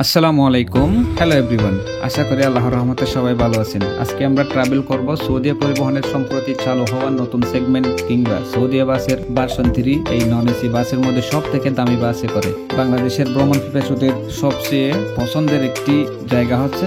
আসসালামু আলাইকুম। Hello everyone, আশা করি আল্লাহর রহমতে সবাই ভালো আছেন। আজকে আমরা ট্রাভেল করব সৌদি পরিবহনের সম্প্রতি চালু হওয়া নতুন সেগমেন্ট কিংবা সৌদি বাসের ভার্সন 3 এই নন এসি বাসের মধ্যে সব থেকে দামি বাসে করে। বাংলাদেশের ভ্রমণ পিপাসুদের সবচেয়ে পছন্দের একটি জায়গা হচ্ছে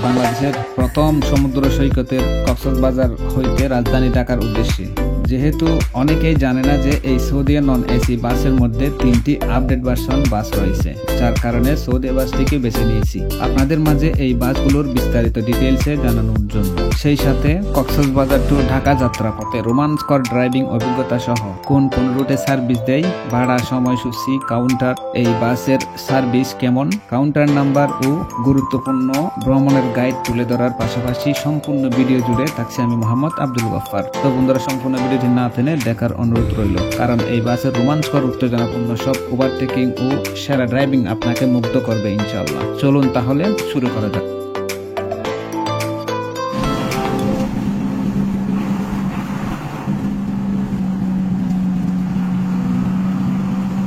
বাংলাদেশের প্রথম সমুদ্র সৈকতের কক্সবাজার হইতে রাজধানী ঢাকার উদ্দেশ্যে। যেহেতু অনেকেই জানে না যে এই সৌদি নন এসি বাসের মধ্যে 3টি আপডেট ভার্সন বাস রয়েছে, যার কারণে সৌদি বাসটিকে বেছে নিয়েছি আপনাদের মাঝে এই বাসগুলোর বিস্তারিত ডিটেইলসে জানানোর জন্য। সেই সাথে কক্সবাজার টু ঢাকা যাত্রাপথে রোমাঞ্চকর ড্রাইভিং অভিজ্ঞতা সহ কোন কোন রুটে সার্ভিস দেয়, ভাড়া, সময়সূচি, কাউন্টার, এই বাসের সার্ভিস কেমন, কাউন্টার নাম্বার ও গুরুত্বপূর্ণ ভ্রমণের গাইড তুলে ধরার পাশাপাশি সম্পূর্ণ ভিডিও জুড়ে থাকছে আমি মোহাম্মদ আব্দুল গফফার। তো বন্ধুরা, সম্পূর্ণ ভিডিওটি না টেনে দেখার অনুরোধ রইল, কারণ এই বাসের রোমাঞ্চকর উত্তেজনাপূর্ণ সব ওভারটেকিং ও সেরা ড্রাইভিং আপনাকে মুগ্ধ করবে ইনশাআল্লাহ। চলুন তাহলে শুরু করা যাক।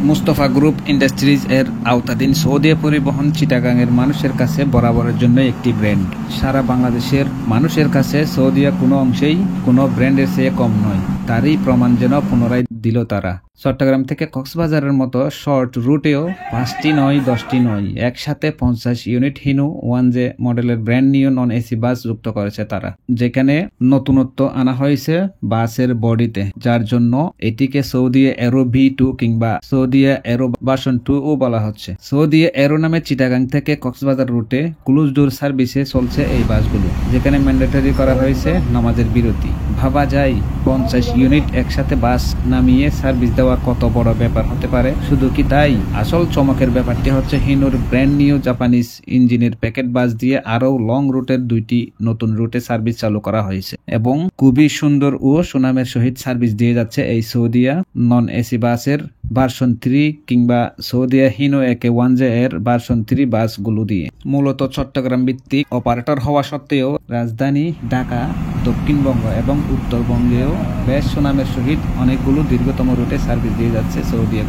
মুস্তফা গ্রুপ ইন্ডাস্ট্রিজ এর আওতাধীন সৌদি পরিবহন চিটাগাং এর মানুষের কাছে বরাবরের জন্য একটি ব্র্যান্ড। সারা বাংলাদেশের মানুষের কাছে সৌদিয়া কোনো অংশেই কোনো ব্র্যান্ডের চেয়ে কম নয়, তারই প্রমাণ যেন পুনরায় দিল তারা। চট্টগ্রাম থেকে কক্সবাজারের মতো শর্ট রুটেও 5টি নয় 10টি নয়, একসাথে 50 ইউনিট হিনো 1J মডেলের brand new non AC bus যুক্ত করেছে তারা, যেখানে নতুনত্ব আনা হয়েছে বাসের বডিতে, যার জন্য এটিকে সৌদি এরো V2 কিংবা সৌদি এরো ভার্সন 2 ও বলা হচ্ছে। সৌদি এরো নামে চিটাগাং থেকে কক্সবাজার রুটে ক্লোজ ডোর সার্ভিসে চলছে এই বাসগুলো, যেখানে ম্যান্ডেটরি করা হয়েছে নামাজের বিরতি। ভাবা যায় 50 ইউনিট একসাথে বাস নামিয়ে সার্ভিস দেওয়া কত বড় ব্যাপার হতে পারে। শুধু কি তাই, আসল চমকের ব্যাপারটি হচ্ছে হিনোর ব্র্যান্ড নিউ জাপানিজ ইঞ্জিনের প্যাকেট বাস দিয়ে আরো লং রুটের 2টি নতুন রুটে সার্ভিস চালু করা হয়েছে এবং খুবই সুন্দর ও সুনামের সহিত সার্ভিস দিয়ে যাচ্ছে এই সৌদিয়া নন এসি বাসের ভার্সন 3 কিংবা সৌদিয়া হিনো একে 1J এর ভার্সন 3 বাসগুলো দিয়ে। মূলত চট্টগ্রাম ভিত্তিক অপারেটর হওয়া সত্ত্বেও রাজধানী ঢাকা, দক্ষিণবঙ্গ এবং উত্তরবঙ্গেও বেশ সুনামের সহিত অনেকগুলো দীর্ঘতম রুটে সার্ভিস দিয়ে যাচ্ছে সৌদিয়া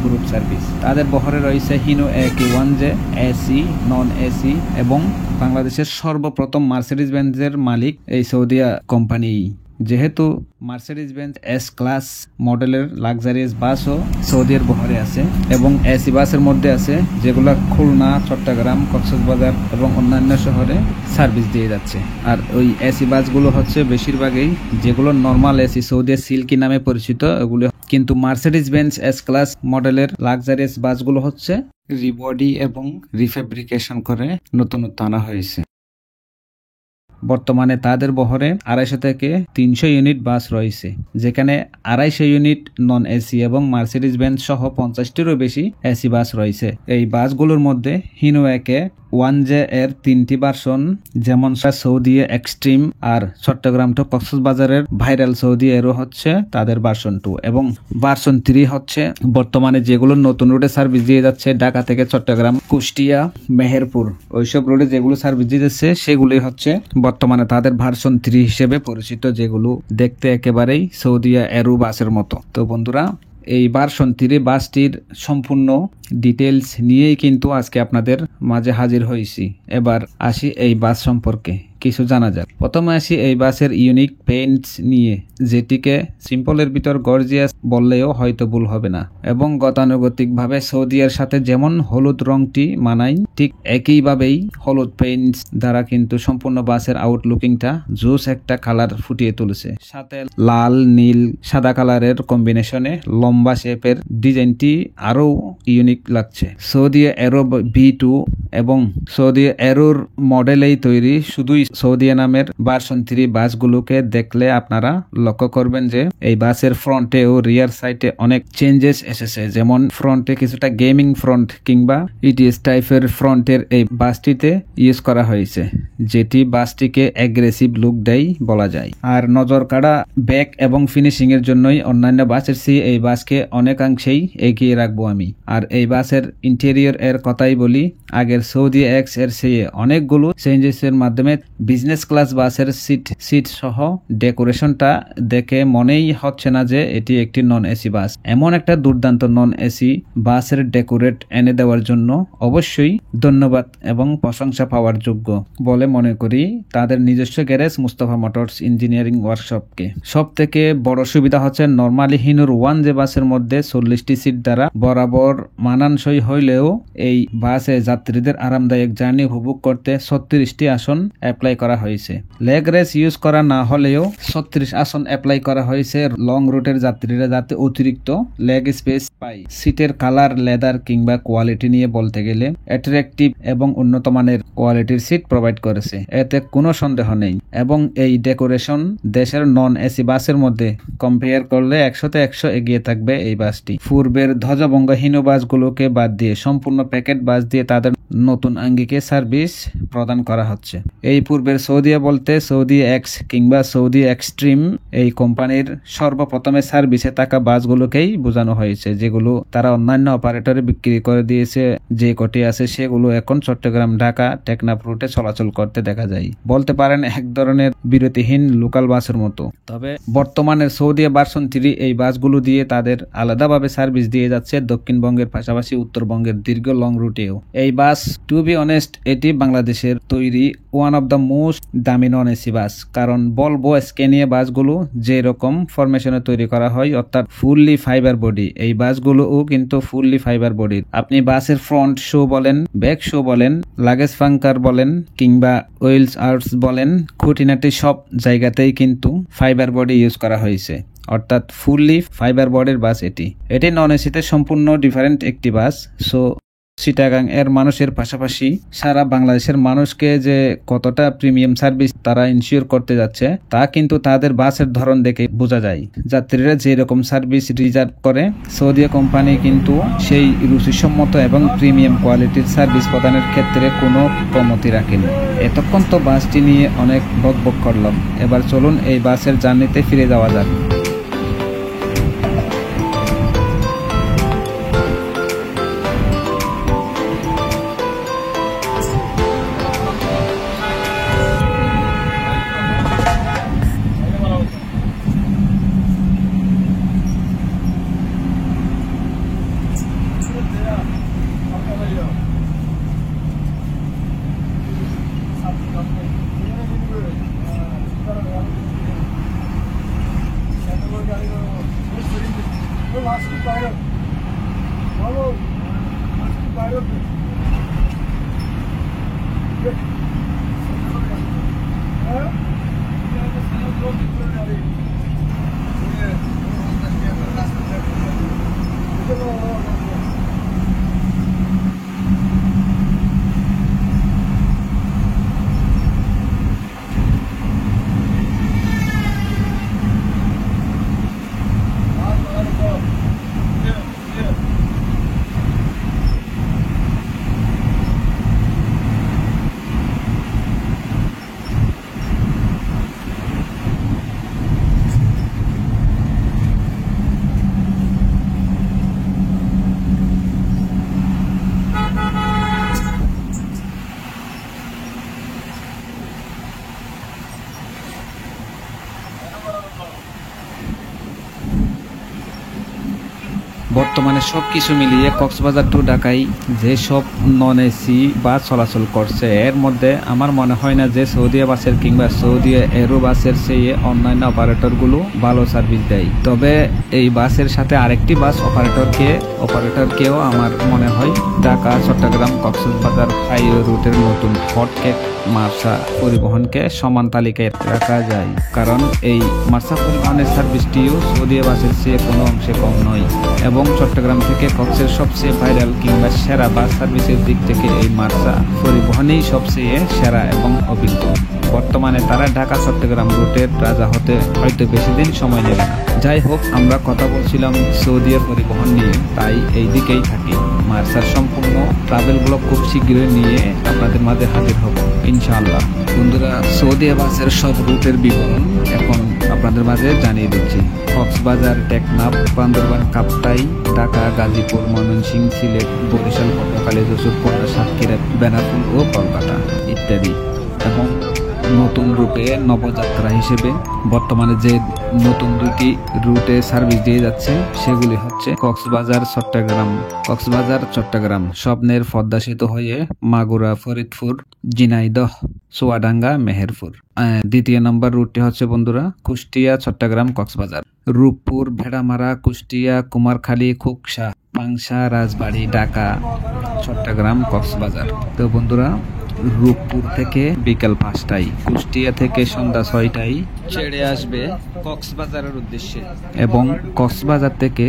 গ্রুপ সার্ভিস। তাদের বহরে রয়েছে হিনো একে 1J এসি, নন এসি এবং বাংলাদেশের সর্বপ্রথম মার্সিডিজ বেঞ্জের মালিক এই সৌদিয়া কোম্পানি। যেহেতু মার্সিডিজ বেঞ্জ এস ক্লাস মডেলের লাক্সারিয়াস বাসও সৌদির বহরে আছে এবং এসি বাসের মধ্যে আছে, যেগুলো খুলনা, চট্টগ্রাম, কক্সবাজার এবং অন্যান্য শহরে সার্ভিস দিয়ে যাচ্ছে। আর ওই এসি বাসগুলো হচ্ছে বেশিরভাগই যেগুলো নর্মাল এসি সৌদি সিল্কি নামে পরিচিত ওগুলো, কিন্তু মার্সিডিজ বেঞ্জ এস ক্লাস মডেলের লাক্সারিয়াস বাসগুলো হচ্ছে রিবডি এবং রিফেব্রিকেশন করে নতুনত্ব আনা হয়েছে। বর্তমানে তাদের বহরে 250 থেকে 300 ইউনিট বাস রয়েছে, যেখানে 250 ইউনিট নন এসি এবং মার্সিডিজ বেঞ্জ সহ 50টিরও বেশি এসি বাস রয়েছে। এই বাসগুলোর মধ্যে হিনো একে 1J এর 3টি ভার্সন, যেমন সৌদি এক্সট্রিম আর চট্টগ্রাম টু কক্সবাজারের ভাইরাল সৌদি এরো হচ্ছে তাদের ভার্সন 2 এবং ভার্সন 3 হচ্ছে বর্তমানে যেগুলো নতুন রুটে সার্ভিস দিয়ে যাচ্ছে ঢাকা থেকে চট্টগ্রাম, কুষ্টিয়া, মেহেরপুর, ওইসব রুটে যেগুলো সার্ভিস দিয়ে যাচ্ছে সেগুলি হচ্ছে বর্তমানে তাদের ভার্সন 3 হিসেবে পরিচিত, যেগুলো দেখতে একেবারেই সৌদিয়া এরো বাসের মতো। তো বন্ধুরা, এই ভার্সন 3 বাসটির সম্পূর্ণ ডিটেলস নিয়েই কিন্তু আজকে আপনাদের মাঝে হাজির হয়েছি। এবার আসি এই বাস সম্পর্কে কিছু জানা যাক। প্রথমে আসি এই বাসের ইউনিক পেইন্টস নিয়ে, যেটিকে সিম্পলের ভিতর গর্জিয়াস বললেও হয়তো ভুল হবে না এবং গতানুগতিকভাবে সৌদিয়ার সাথে যেমন হলুদ রংটি মানায়, ঠিক একইভাবেই হলুদ পেইন্টস দ্বারা কিন্তু সম্পূর্ণ বাসের আউটলুকিংটা জোস একটা কালার ফুটিয়ে তুলেছে। সাথে লাল, নীল, সাদা কালারের কম্বিনেশনে লম্বা শেপের ডিজাইনটি আরো ইউনিক লাগছে। সৌদি এরো V2 এবং সৌদি এরোর মডেলেই তৈরি শুধুই সৌদিয়া নামের ভার্সন 3 বাসগুলোকে দেখলে আপনারা লক্ষ্য করবেন যে এই বাসের ফ্রন্টে ও রিয়ার সাইডে অনেক চেঞ্জেস এসেছে। যেমন ফ্রন্টে কিছুটা গেমিং ফ্রন্ট কিংবা ইটিএস টাইপের ফ্রন্টের এই বাসটিতে ইউজ করা হয়েছে, যেটি বাসটিকে অ্যাগ্রেসিভ লুক দেয় বলা যায়। আর নজর কাড়া ব্যাক এবং ফিনিশিং এর জন্যই অন্যান্য বাসের চেয়ে এই বাসকে অনেকাংশেই এগিয়ে রাখবো আমি। আর এই বাসের ইন্টেরিয়র এর কথাই বলি, আগের সৌদি এক্স এর চেয়ে অনেকগুলো চেঞ্জেস এর মাধ্যমে বিজনেস ক্লাস বাসের সিট সহ ডেকোরেশনটা দেখে মনেই হচ্ছে না যে এটি একটি নন এসি বাস। এমন একটা দুর্দান্ত নন এসি বাসের ডেকোরেট এনে দেওয়ার জন্য অবশ্যই ধন্যবাদ এবং প্রশংসা পাওয়ার যোগ্য বলে মনে করি তাদের নিজস্ব গ্যারেজ মুস্তাফা মোটরস ইঞ্জিনিয়ারিং ওয়ার্কশপকে। সব থেকে বড় সুবিধা হচ্ছে নরমালি হিনুর ওয়ান যে বাসের মধ্যে 40টি সিট দ্বারা বরাবর মানানসই হইলেও এই বাসে যাত্রীদের আরামদায়ক জার্নি উপভোগ করতে 36টি আসন অ্যাপ্লাই করা হয়েছে। লেগ রেস ইউজ করা না হলেও 36 আসন অ্যাপ্লাই করা হয়েছে লং রুটের যাত্রীরা যাতে অতিরিক্ত লেগ স্পেস পায়। সিটের কালার, লেদার কিংবা কোয়ালিটি নিয়ে বলতে গেলে অ্যাট্রাকটিভ এবং উন্নত মানের কোয়ালিটির সিট প্রোভাইড করেছে, এতে কোনো সন্দেহ নেই। এবং এই ডেকোরেশন দেশের নন এসি বাসের মধ্যে কম্পেয়ার করলে 100তে 100 এগিয়ে থাকবে এই বাসটি। পূর্বের ধ্বজভঙ্গহীন বাসগুলোকে বাদ দিয়ে সম্পূর্ণ প্যাকেট বাস দিয়ে তাদের নতুন আঙ্গিকে সার্ভিস প্রদান করা হচ্ছে। এই পূর্বের সৌদিয়া বলতে সৌদি এক্স কিংবা সৌদি এক্সট্রিম এই কোম্পানির সর্বপ্রথমে সার্ভিসে থাকা বাসগুলোকেই বোঝানো হয়েছে, যেগুলো তারা অন্যান্য অপারেটরে বিক্রি করে দিয়েছে। যে কটি আছে সেগুলো এখন চট্টগ্রাম, ঢাকা, টেকনাফ রুটে চলাচল করতে দেখা যায়। বলতে পারেন এক ধরনের বিরতিহীন লোকাল বাসের মতো। তবে বর্তমানের সৌদিয়া ভার্সন 3 এই বাসগুলো দিয়ে তাদের আলাদাভাবে সার্ভিস দিয়ে যাচ্ছে দক্ষিণবঙ্গের পাশাপাশি উত্তরবঙ্গের দীর্ঘ লং রুটেও। এই বাস টু বি অনেস্ট এটি বাংলাদেশের তৈরি ওয়ান অফ দ্য মোস্ট দামি নন এসি বাস। কারণ ভলভো স্ক্যানিয়া বাসগুলো যে রকম ফরমেশনে তৈরি করা হয় অর্থাৎ ফুললি ফাইবার বডি, এই বাসগুলোও কিন্তু ফুললি ফাইবার বডির। আপনি বাসের ফ্রন্ট শো বলেন, ব্যাক শো বলেন, লাগেজ ফাঙ্কার বলেন কিংবা ওয়েলস আর্টস বলেন, খুঁটিনাটি সব জায়গাতেই কিন্তু ফাইবার বডি ইউজ করা হয়েছে, অর্থাৎ ফুললি ফাইবার বডির বাস এটি নন এসিতে সম্পূর্ণ ডিফারেন্ট একটি বাস। সো চিটাগাং এর মানুষের পাশাপাশি সারা বাংলাদেশের মানুষকে যে কতটা প্রিমিয়াম সার্ভিস তারা ইনশিওর করতে যাচ্ছে তা কিন্তু তাদের বাসের ধরন দেখে বোঝা যায়। যাত্রীরা যে রকম সার্ভিস রিজার্ভ করে সৌদি কোম্পানি কিন্তু সেই রুচিসম্মত এবং প্রিমিয়াম কোয়ালিটির সার্ভিস প্রদানের ক্ষেত্রে কোনো কমতি রাখেনি। এতক্ষণ তো বাসটি নিয়ে অনেক বকবক করলাম, এবার চলুন এই বাসের জার্নিতে ফিরে যাওয়া যাক। বর্তমানে সবকিছু মিলিয়ে কক্সবাজার টু ঢাকায় যে সব নন এসি বাস চলাচল করছে এর মধ্যে আমার মনে হয় না যে সৌদিয়া বাসের কিংবা সৌদিয়া এরো বাসের চেয়ে অন্যান্য অপারেটরগুলো ভালো সার্ভিস দেয়। তবে এই বাসের সাথে আরেকটি বাস অপারেটরকেও আমার মনে হয় ঢাকা, চট্টগ্রাম, কক্সবাজার হাইওয়ে রুটের নতুন হটকেক মার্সা পরিবহনকে সমান তালিকায় রাখা যায়, কারণ এই মার্সা পরিবহনের সার্ভিসটিও সৌদিয়া বাসের চেয়ে কোনো অংশে কম নয় এবং চট্টগ্রাম থেকে কক্সের সবচেয়ে ভাইরাল কিংবা সেরা বাস সার্ভিসের দিক থেকে এই মার্সা পরিবহনেই সবচেয়ে সেরা এবং অভিজ্ঞ। বর্তমানে তারা ঢাকা চট্টগ্রাম রুটের রাজা হতে হয়তো বেশি দিন সময় নেবে না। যাই হোক, আমরা কথা বলছিলাম সৌদিয়া পরিবহন নিয়ে, তাই এই দিকেই থাকি। মার্সার সম্পূর্ণ ট্রাভেল ব্লগ খুব শীঘ্রই নিয়ে আপনাদের মাঝে হাজির হব ইনশাআল্লাহ। বন্ধুরা, সৌদি বাসের সব রুটের বিবরণ এখন আপনাদের মাঝে জানিয়ে দিচ্ছি। কক্সবাজার, টেকনাফ, বান্দরবান, কাপ্তাই, ঢাকা, গাজীপুর, ময়মনসিংহ, সিলেট, বরিশাল, পটুয়াখালী, যশোর, খুলনা, সাতক্ষীরা, বেনাপোল ও কলকাতা ইত্যাদি। এবং নতুন রুটে নবযাত্রা হিসেবে বর্তমানে যে নতুন দুটি রুটে সার্ভিস দিয়ে যাচ্ছে সেগুলি হচ্ছে কক্সবাজার চট্টগ্রাম, স্বপ্নের পদ্মা সেতু হয়ে মাগুরা, ফরিদপুর, ঝিনাইদহ, চুয়াডাঙ্গা, মেহেরপুর। দ্বিতীয় নম্বর রুটটি হচ্ছে বন্ধুরা কুষ্টিয়া, চট্টগ্রাম, কক্সবাজার, রূপপুর, ভেড়ামারা, কুষ্টিয়া, কুমারখালী, খুকসা, পাংশা, রাজবাড়ী, ঢাকা, চট্টগ্রাম, কক্সবাজার। তো বন্ধুরা, রূপপুর থেকে বিকাল 5টায়, কুষ্টিয়া থেকে সন্ধ্যা 6টায় ছেড়ে আসবে কক্সবাজারের উদ্দেশ্যে এবং কক্সবাজার থেকে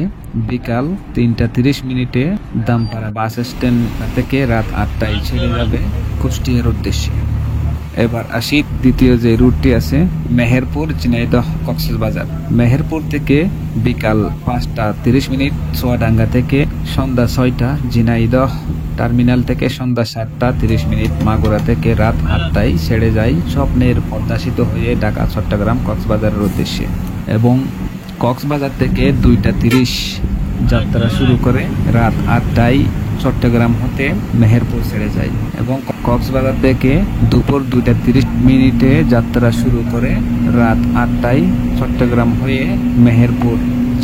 বিকাল 3:30 দামপাড়া বাস স্ট্যান্ড থেকে রাত 8টায় ছেড়ে যাবে কুষ্টিয়ার উদ্দেশ্যে। এবার আসি দ্বিতীয় যে রুটটি আছে মেহেরপুর, ঝিনাইদহ, কক্সবাজার। মেহেরপুর থেকে বিকাল 5:30, চুয়াডাঙ্গা থেকে সন্ধ্যা 6টা, ঝিনাইদহ টার্মিনাল থেকে সন্ধ্যা 7:30, মাগুরা থেকে রাত 8টায় ছেড়ে যায় স্বপ্নের পদ্মা সেতু হয়ে ঢাকা, চট্টগ্রাম, কক্সবাজারের উদ্দেশ্যে এবং কক্সবাজার থেকে 2:30 যাত্রা শুরু করে রাত 8টায় চট্টগ্রাম হতে মেহেরপুর ছেড়ে যায় এবং কক্সবাজার থেকে দুপুর 2:30 যাত্রা শুরু করে রাত 8টায় চট্টগ্রাম হয়ে মেহেরপুর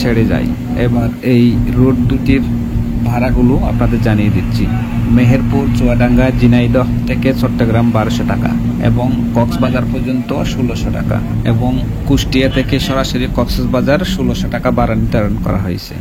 ছেড়ে যায়। এবার এই রুট দুটির ভাড়াগুলো আপনাদের জানিয়ে দিচ্ছি। মেহেরপুর, চুয়াডাঙ্গা, ঝিনাইদহ থেকে চট্টগ্রাম 1200 টাকা এবং কক্সবাজার পর্যন্ত 1600 টাকা এবং কুষ্টিয়া থেকে সরাসরি কক্সবাজার 1600 টাকা ভাড়া নির্ধারণ করা হয়েছে।